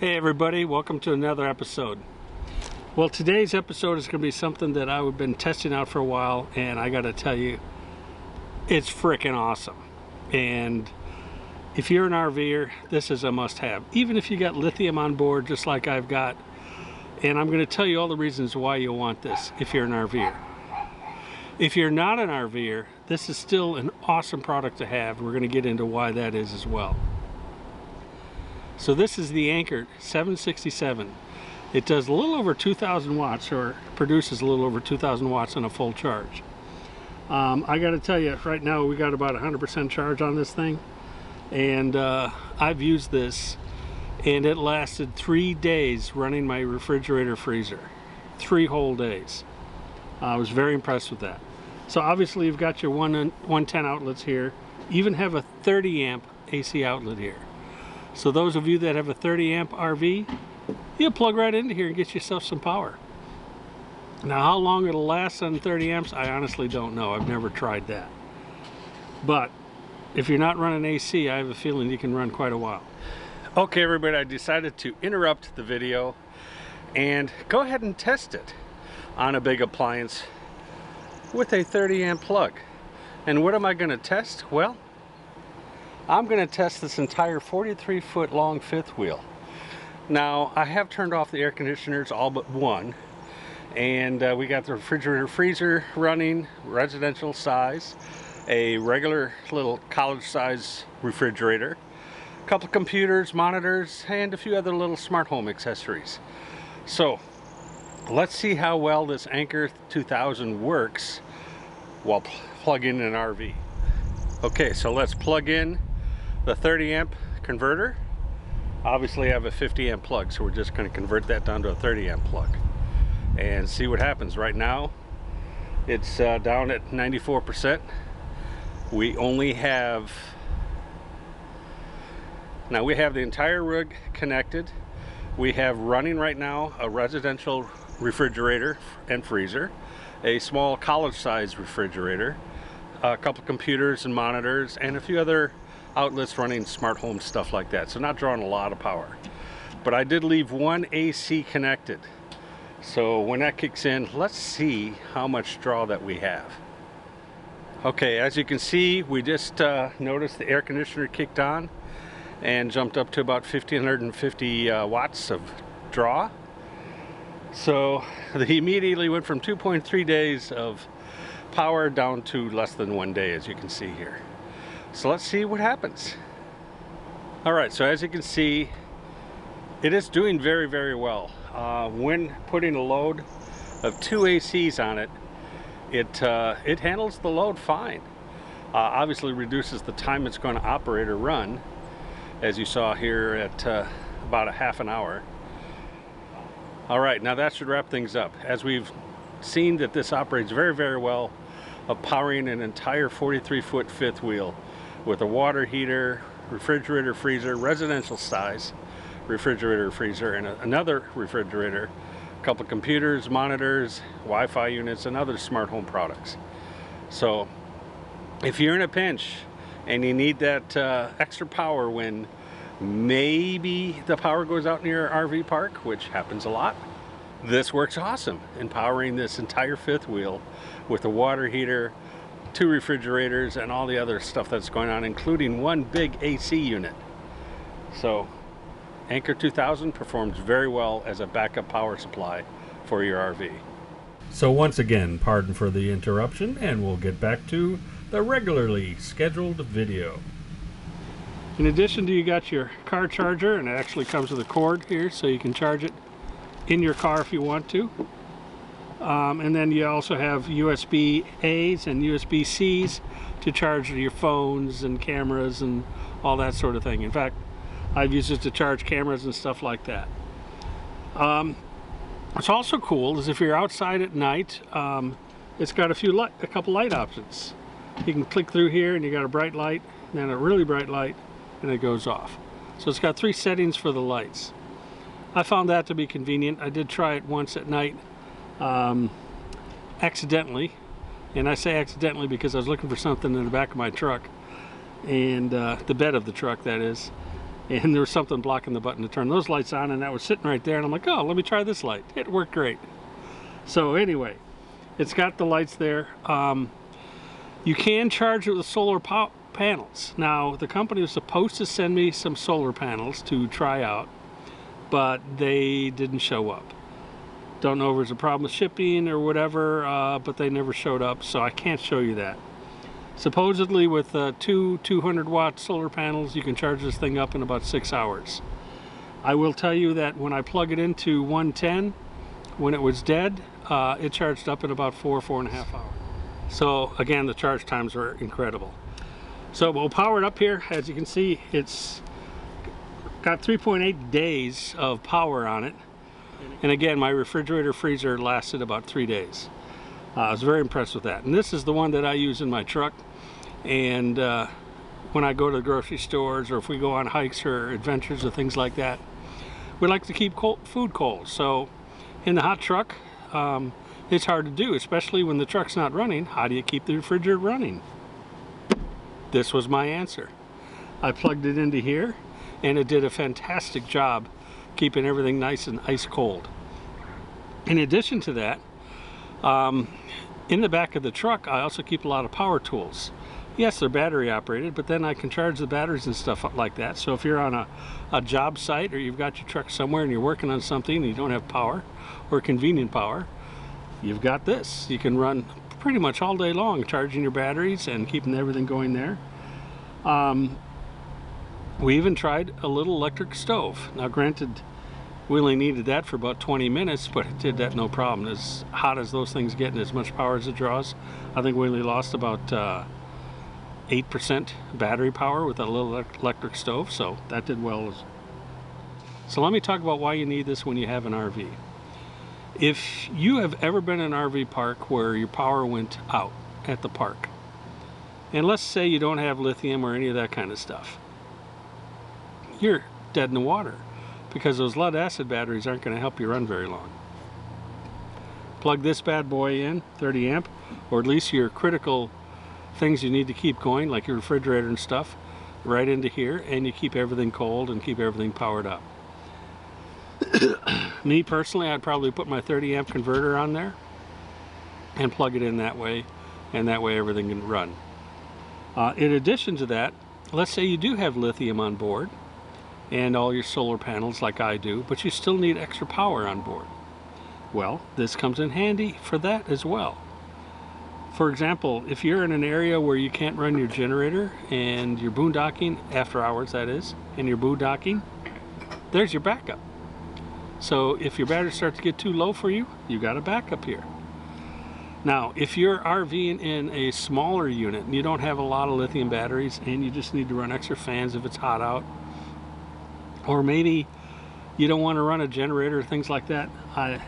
Hey everybody, welcome to another episode. Well, today's episode is going to be something that I've been testing out for a while, and I got to tell you, it's freaking awesome. And if you're an RVer, this is a must-have. Even if you got lithium on board, just like I've got, and I'm going to tell you all the reasons why you'll want this if you're an RVer. If you're not an RVer, this is still an awesome product to have. We're going to get into why that is as well. So this is the Anker 767. It does a little over 2,000 watts, or produces a little over 2,000 watts on a full charge. I got to tell you, right now we got about 100% charge on this thing, and I've used this, and it lasted 3 days running my refrigerator freezer. 3 whole days. I was very impressed with that. So obviously you've got your 110 outlets here. You even have a 30 amp AC outlet here. So those of you that have a 30 amp RV, you'll plug right into here and get yourself some power. Now how long it'll last on 30 amps, I honestly don't know. I've never tried that. But if you're not running AC, I have a feeling you can run quite a while. Okay everybody, I decided to interrupt the video and go ahead and test it on a big appliance with a 30 amp plug. And what am I going to test? Well, I'm going to test this entire 43 foot long fifth wheel. Now I have turned off the air conditioners, all but one, and we got the refrigerator freezer running, residential size, a regular little college size refrigerator, a couple computers, monitors, and a few other little smart home accessories. So let's see how well this Anker 2000 works while plugging an RV. Okay, so let's plug in the 30 amp converter. Obviously I have a 50 amp plug, so we're just going to convert that down to a 30 amp plug and see what happens. Right now it's down at 94%. We only have, now we have the entire rig connected. We have running right now a residential refrigerator and freezer, a small college size refrigerator, a couple computers and monitors, and a few other outlets running smart home stuff like that. So not drawing a lot of power, but I did leave one AC connected. So when that kicks in, let's see how much draw that we have. Okay, as you can see, we just noticed the air conditioner kicked on and jumped up to about 1,550 watts of draw. So they immediately went from 2.3 days of power down to less than 1 day, as you can see here. So let's see what happens. All right, so as you can see, it is doing very, very well. When putting a load of 2 ACs on it, it handles the load fine. Obviously reduces the time it's going to operate or run, as you saw here at about a half an hour. All right, now that should wrap things up. As we've seen that this operates very, very well of powering an entire 43 foot fifth wheel with a water heater, refrigerator, freezer, residential size refrigerator, freezer, and another refrigerator, a couple computers, monitors, Wi-Fi units, and other smart home products. So if you're in a pinch and you need that extra power when maybe the power goes out in your RV park, which happens a lot, this works awesome in powering this entire fifth wheel with a water heater, 2 refrigerators, and all the other stuff that's going on, including 1 big AC unit. So Anker 2000 performs very well as a backup power supply for your RV. So once again, pardon for the interruption, and we'll get back to the regularly scheduled video. In addition to, you got your car charger, and it actually comes with a cord here, so you can charge it in your car if you want to. And then you also have USB A's and USB C's to charge your phones and cameras and all that sort of thing. In fact, I've used it to charge cameras and stuff like that. What's also cool is if you're outside at night, it's got a couple light options. You can click through here and you got a bright light, then a really bright light, and it goes off. So it's got 3 settings for the lights. I found that to be convenient. I did try it once at night, accidentally, and I say accidentally because I was looking for something in the back of my truck, and the bed of the truck, that is, and there was something blocking the button to turn those lights on, and that was sitting right there, and I'm like, oh, let me try this light. It worked great. So anyway, it's got the lights there. You can charge it with solar panels. Now, the company was supposed to send me some solar panels to try out, but they didn't show up. Don't know if there's a problem with shipping or whatever, but they never showed up, so I can't show you that. Supposedly with two 200-watt solar panels, you can charge this thing up in about 6 hours. I will tell you that when I plug it into 110, when it was dead, it charged up in about 4.5 hours. So again, the charge times were incredible. So we'll power it up here. As you can see, it's got 3.8 days of power on it. And again, my refrigerator freezer lasted about 3 days. I was very impressed with that. And this is the one that I use in my truck. And when I go to the grocery stores, or if we go on hikes or adventures or things like that, we like to keep food cold. So in the hot truck, it's hard to do, especially when the truck's not running. How do you keep the refrigerator running? This was my answer. I plugged it into here, and it did a fantastic job keeping everything nice and ice cold. In addition to that, in the back of the truck, I also keep a lot of power tools. Yes, they're battery operated, but then I can charge the batteries and stuff like that. So if you're on a job site, or you've got your truck somewhere and you're working on something and you don't have power, or convenient power, you've got this. You can run pretty much all day long charging your batteries and keeping everything going there. We even tried a little electric stove. Now granted, we only needed that for about 20 minutes, but it did that no problem. As hot as those things get and as much power as it draws, I think we only lost about 8% battery power with a little electric stove, so that did well. So let me talk about why you need this when you have an RV. If you have ever been in an RV park where your power went out at the park, and let's say you don't have lithium or any of that kind of stuff, you're dead in the water, because those lead acid batteries aren't going to help you run very long. Plug this bad boy in, 30 amp, or at least your critical things you need to keep going, like your refrigerator and stuff, right into here, and you keep everything cold and keep everything powered up. Me personally, I'd probably put my 30 amp converter on there and plug it in that way, and that way everything can run. In addition to that, let's say you do have lithium on board and all your solar panels like I do, but you still need extra power on board. Well, this comes in handy for that as well. For example, if you're in an area where you can't run your generator and you're boondocking, after hours that is, and you're boondocking, there's your backup. So if your batteries start to get too low for you, you got a backup here. Now, if you're RVing in a smaller unit and you don't have a lot of lithium batteries and you just need to run extra fans if it's hot out, or maybe you don't want to run a generator, things like that,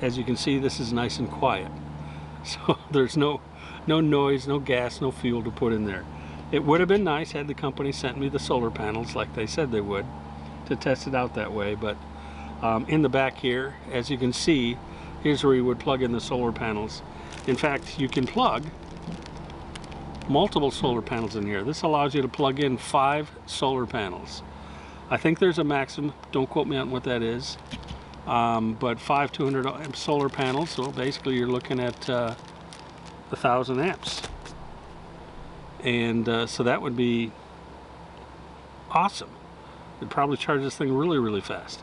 as you can see, this is nice and quiet. So there's no noise, no gas, no fuel to put in there. It would have been nice had the company sent me the solar panels like they said they would to test it out that way, but in the back here, as you can see, here's where you would plug in the solar panels. In fact, you can plug multiple solar panels in here. This allows you to plug in 5 solar panels. I think there's a maximum, don't quote me on what that is, but 5 200 amp solar panels, so basically you're looking at 1,000 amps. And so that would be awesome. It'd probably charge this thing really, really fast.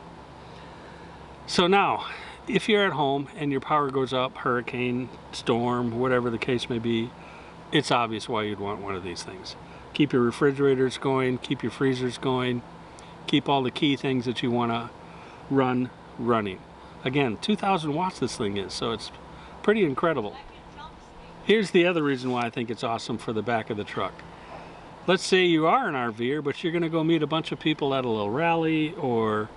So now, if you're at home and your power goes up, hurricane, storm, whatever the case may be, it's obvious why you'd want one of these things. Keep your refrigerators going, keep your freezers going, keep all the key things that you want to run running. Again, 2,000 watts this thing is, so it's pretty incredible. Here's the other reason why I think it's awesome for the back of the truck. Let's say you are an RVer, but you're going to go meet a bunch of people at a little rally or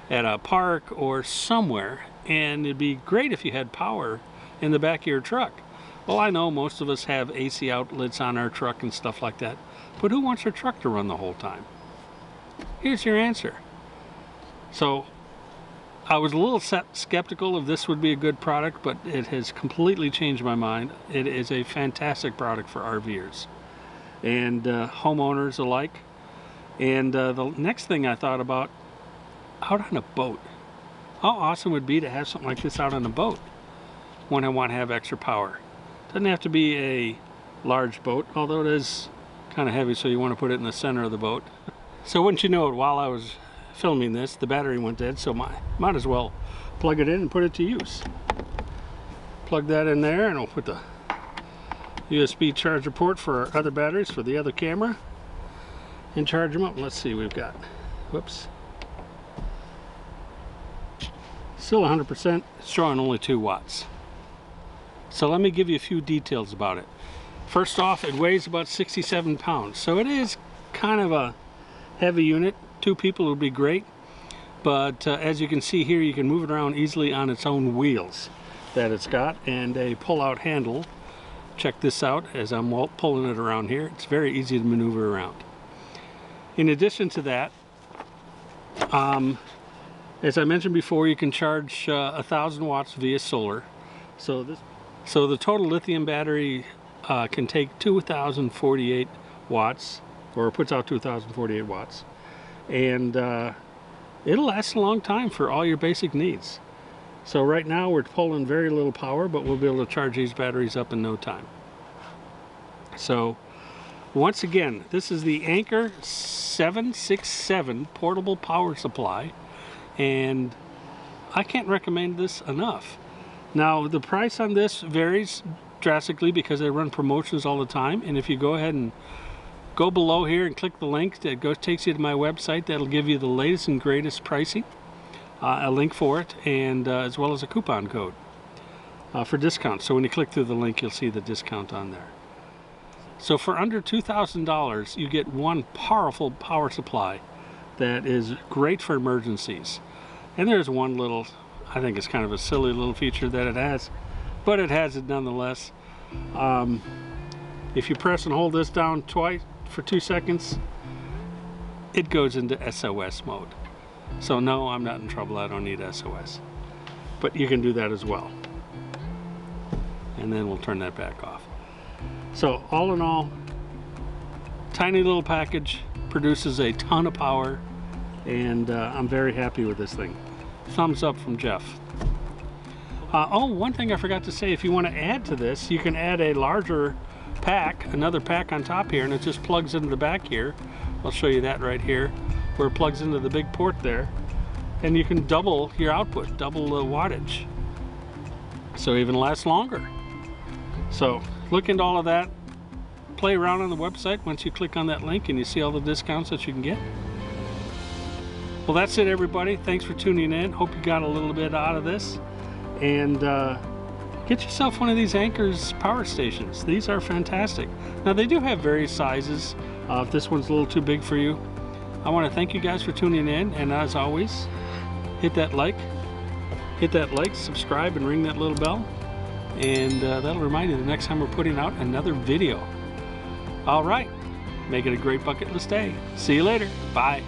at a park or somewhere, and it'd be great if you had power in the back of your truck. Well, I know most of us have AC outlets on our truck and stuff like that, but who wants their truck to run the whole time? Here's your answer. So I was a little skeptical if this would be a good product, but it has completely changed my mind. It is a fantastic product for RVers and homeowners alike. And the next thing I thought about, out on a boat. How awesome would it be to have something like this out on a boat when I want to have extra power? Doesn't have to be a large boat, although it is kind of heavy, so you want to put it in the center of the boat. So wouldn't you know it, while I was filming this, the battery went dead, so might as well plug it in and put it to use. Plug that in there, and I'll put the USB charger port for our other batteries for the other camera and charge them up. Let's see, we've got, whoops, still 100%, it's showing only 2 watts. So let me give you a few details about it. First off, it weighs about 67 pounds, so it is kind of a heavy unit. 2 people would be great, but as you can see here, you can move it around easily on its own wheels that it's got, and a pull-out handle. Check this out as I'm pulling it around here. It's very easy to maneuver around. In addition to that, as I mentioned before, you can charge 1,000 watts via solar. So the total lithium battery can take 2,048 watts, or puts out 2,048 watts, and it'll last a long time for all your basic needs. So right now we're pulling very little power, but we'll be able to charge these batteries up in no time. So once again, this is the Anker 767 portable power supply, and I can't recommend this enough. Now the price on this varies drastically because they run promotions all the time, and if you go ahead and go below here and click the link that takes you to my website, that'll give you the latest and greatest pricing, a link for it, and as well as a coupon code for discount. So when you click through the link, you'll see the discount on there. So for under $2,000, you get one powerful power supply that is great for emergencies. And there's one little, I think it's kind of a silly little feature that it has, but it has it nonetheless. If you press and hold this down twice for 2 seconds, it goes into SOS mode. So no, I'm not in trouble, I don't need SOS. But you can do that as well. And then we'll turn that back off. So all in all, tiny little package, produces a ton of power, and I'm very happy with this thing. Thumbs up from Jeff. Oh, one thing I forgot to say, if you want to add to this, you can add a larger pack, another pack on top here, and it just plugs into the back here. I'll show you that right here, where it plugs into the big port there, and you can double your output, double the wattage, so even lasts longer. So look into all of that, play around on the website once you click on that link and you see all the discounts that you can get. Well, that's it, everybody. Thanks for tuning in. Hope you got a little bit out of this, and get yourself one of these Anker's power stations. These are fantastic. Now they do have various sizes. If this one's a little too big for you, I want to thank you guys for tuning in, and as always, hit that like, subscribe, and ring that little bell, and that'll remind you the next time we're putting out another video. All right, make it a great bucket list day. See you later. Bye.